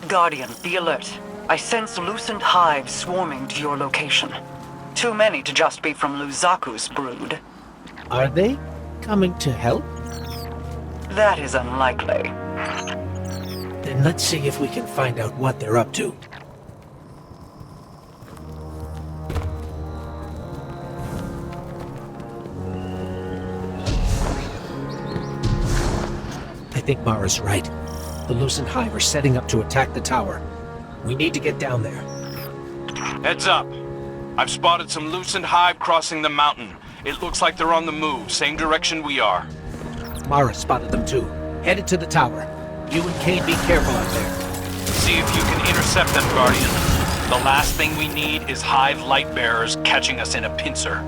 Guardian, be alert. I sense loosened hives swarming to your location. Too many to just be from Luzaku's brood. Are they coming to help? That is unlikely. Then let's see if we can find out what they're up to. I think Mara's right. The loosened hive are setting up to attack the tower. We need to get down there. Heads up. I've spotted some loosened hive crossing the mountain. It looks like they're on the move, same direction we are. Mara spotted them too. Headed to the tower. You and Kane be careful out there. See if you can intercept them, Guardian. The last thing we need is hive light bearers catching us in a pincer.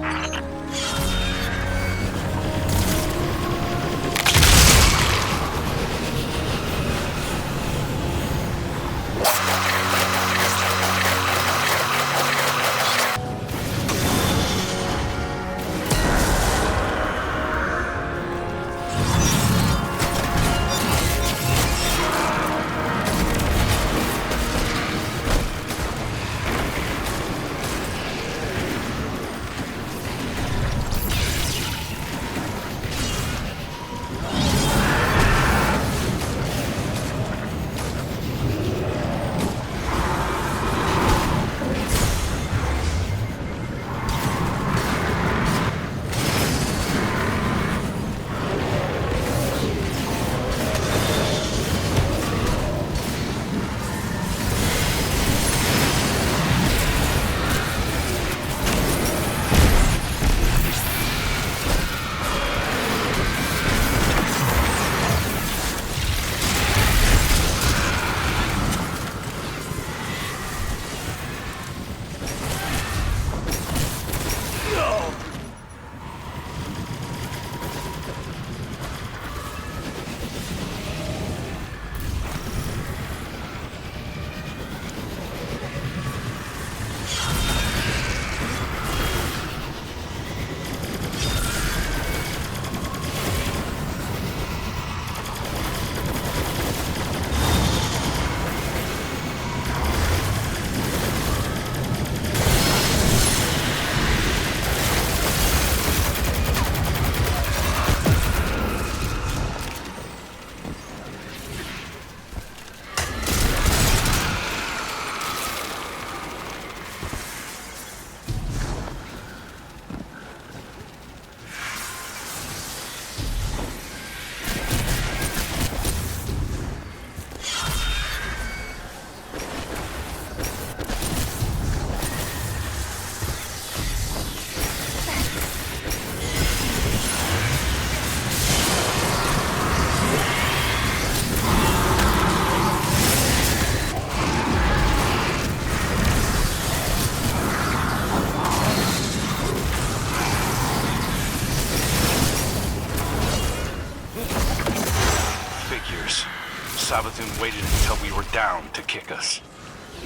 Savathun waited until we were down to kick us.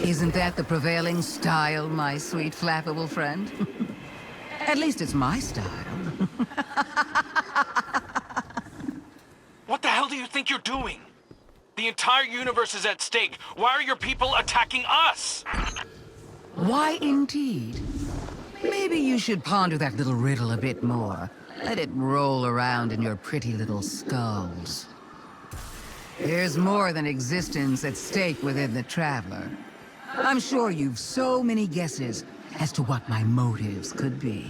Isn't that the prevailing style, my sweet flappable friend? At least it's my style. What the hell do you think you're doing? The entire universe is at stake. Why are your people attacking us? Why indeed? Maybe you should ponder that little riddle a bit more. Let it roll around in your pretty little skulls. There's more than existence at stake within the Traveler. I'm sure you've so many guesses as to what my motives could be.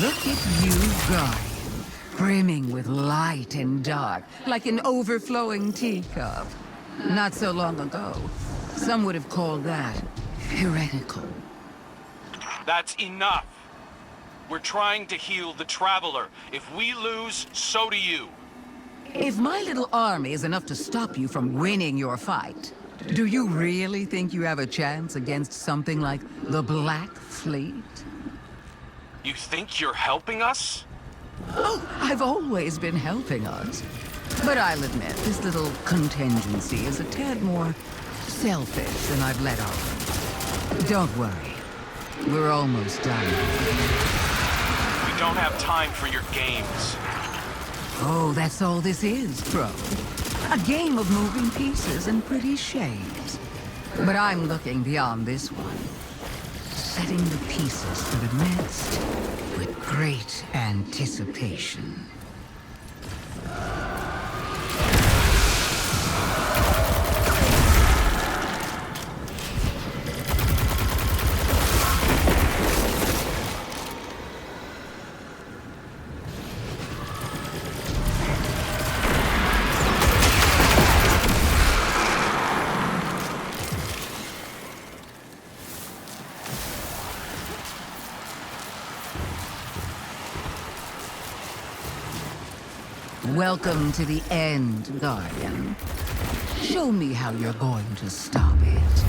Look at you, Guardian. Brimming with light and dark, like an overflowing teacup. Not so long ago, some would have called that heretical. That's enough. We're trying to heal the Traveler. If we lose, so do you. If my little army is enough to stop you from winning your fight, do you really think you have a chance against something like the Black Fleet? You think you're helping us? Oh, I've always been helping us. But I'll admit, this little contingency is a tad more selfish than I've let on. Don't worry. We're almost done. We don't have time for your games. Oh, that's all this is, Pro. A game of moving pieces and pretty shades. But I'm looking beyond this one. Setting the pieces for the next with great anticipation. Welcome to the end, Guardian. Show me how you're going to stop it.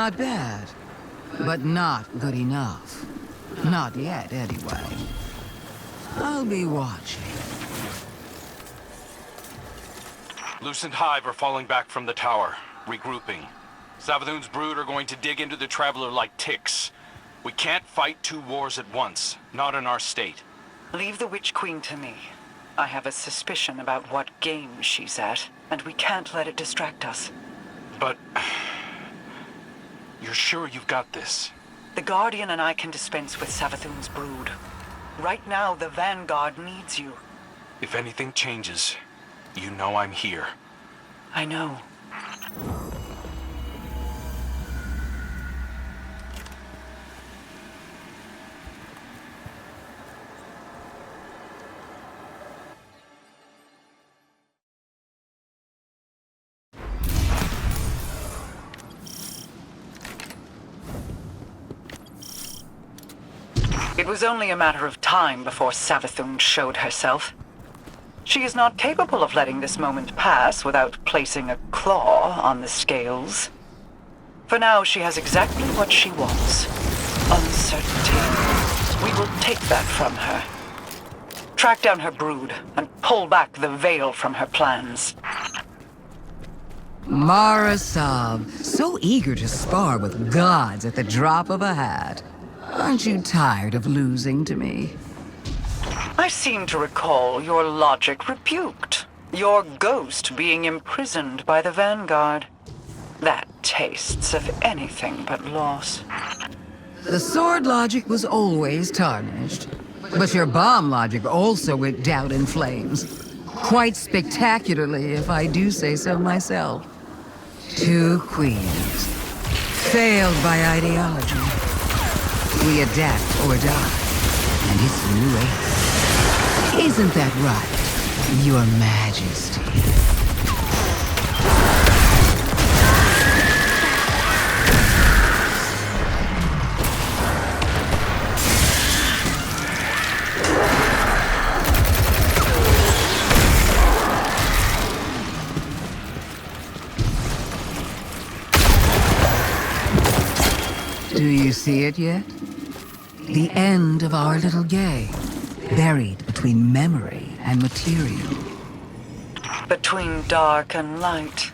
Not bad, but not good enough. Not yet, anyway. I'll be watching. Lucent Hive are falling back from the tower, regrouping. Savathun's brood are going to dig into the Traveler like ticks. We can't fight two wars at once, not in our state. Leave the Witch Queen to me. I have a suspicion about what game she's at, and we can't let it distract us. But You're sure you've got this? The Guardian and I can dispense with Savathun's brood. Right now, the Vanguard needs you. If anything changes, you know I'm here. I know. It was only a matter of time before Savathun showed herself. She is not capable of letting this moment pass without placing a claw on the scales. For now, she has exactly what she wants. Uncertainty. We will take that from her. Track down her brood and pull back the veil from her plans. Mara Sab, so eager to spar with gods at the drop of a hat. Aren't you tired of losing to me? I seem to recall your logic rebuked. Your ghost being imprisoned by the Vanguard. That tastes of anything but loss. The sword logic was always tarnished. But your bomb logic also went down in flames. Quite spectacularly, if I do say so myself. 2 queens. Failed by ideology. We adapt or die. And it's new age. Isn't that right, Your Majesty? Do you see it yet? The end of our little game, buried between memory and material. Between dark and light.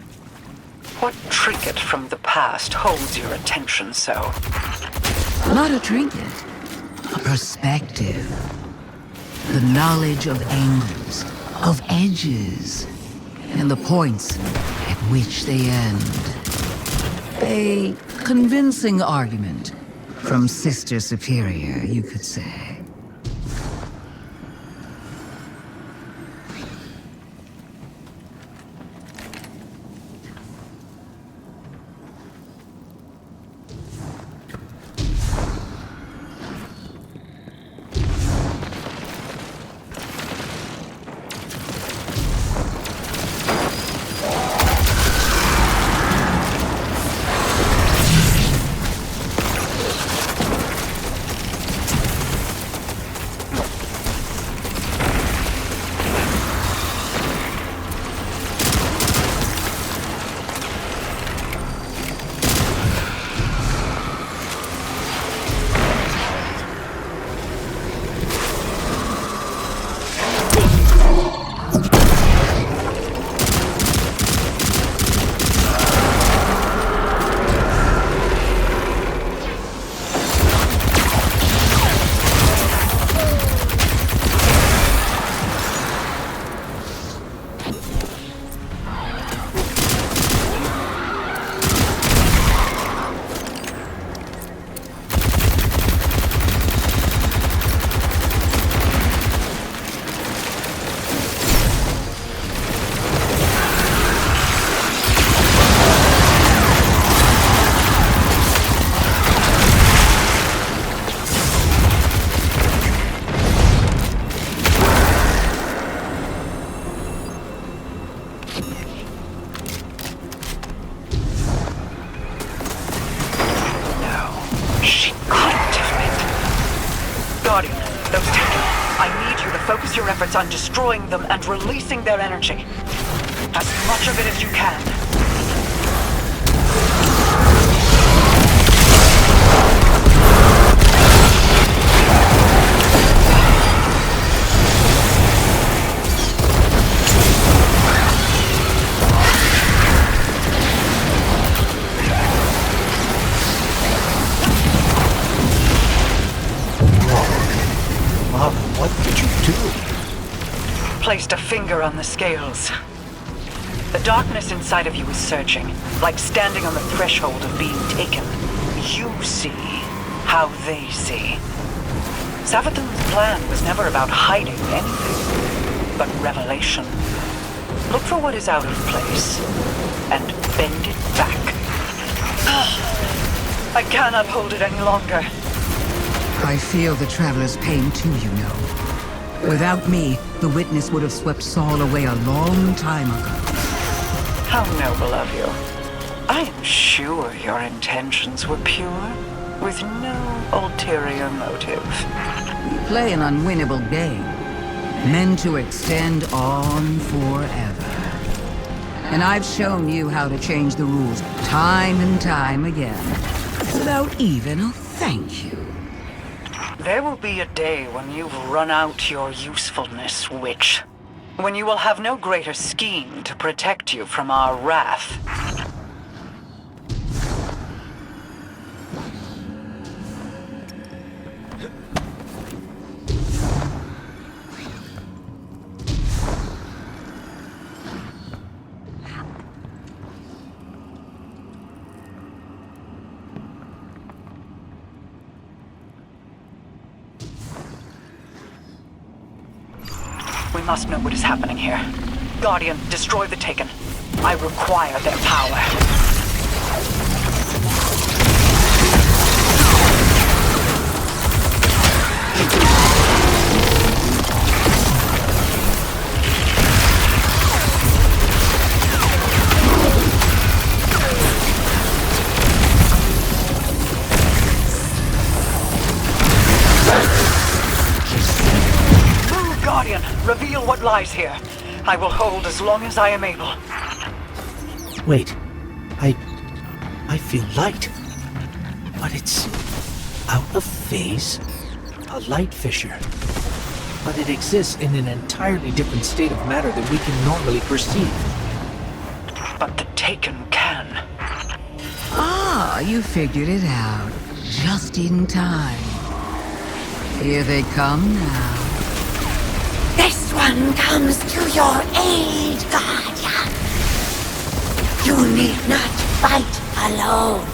What trinket from the past holds your attention so? Not a trinket, a perspective. The knowledge of angles, of edges, and the points at which they end. A convincing argument from Sister Superior, you could say. Guardian, those taken. I need you to focus your efforts on destroying them and releasing their energy. As much of it as you can. What did you do? Placed a finger on the scales. The darkness inside of you is searching, like standing on the threshold of being taken. you see how they see. Savathun's plan was never about hiding anything, but revelation. Look for what is out of place, and bend it back. I cannot hold it any longer. I feel the Traveler's pain too, you know. Without me, the Witness would have swept Saul away a long time ago. How noble of you. I am sure your intentions were pure, with no ulterior motive. We play an unwinnable game, meant to extend on forever. And I've shown you how to change the rules time and time again, without even a thank you. There will be a day when you've run out your usefulness, witch. When you will have no greater scheme to protect you from our wrath. We must know what is happening here. Guardian, destroy the Taken. I require their power. Guardian, reveal what lies here. I will hold as long as I am able. Wait. I feel light. But it's out of phase? A light fissure. But it exists in an entirely different state of matter than we can normally perceive. But the Taken can. Ah, you figured it out. Just in time. Here they come now. This one comes to your aid, Guardian. You need not fight alone.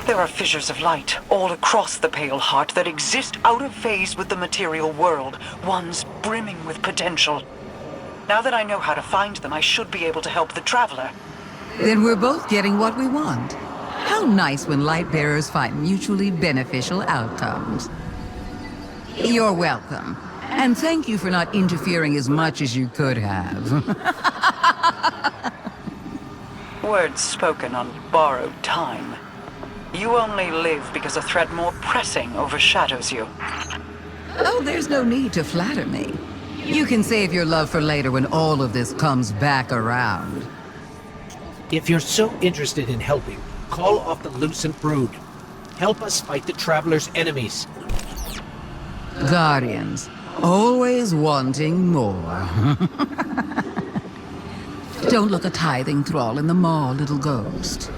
There are fissures of light all across the Pale Heart that exist out of phase with the material world, ones brimming with potential. Now that I know how to find them, I should be able to help the Traveler. Then we're both getting what we want. How nice when light bearers find mutually beneficial outcomes. You're welcome. And thank you for not interfering as much as you could have. Words spoken on borrowed time. You only live because a threat more pressing overshadows you. Oh, there's no need to flatter me. You can save your love for later when all of this comes back around. If you're so interested in helping, call off the Lucent Brood. Help us fight the Traveler's enemies. Guardians, always wanting more. Don't look a tithing thrall in the maw, little ghost.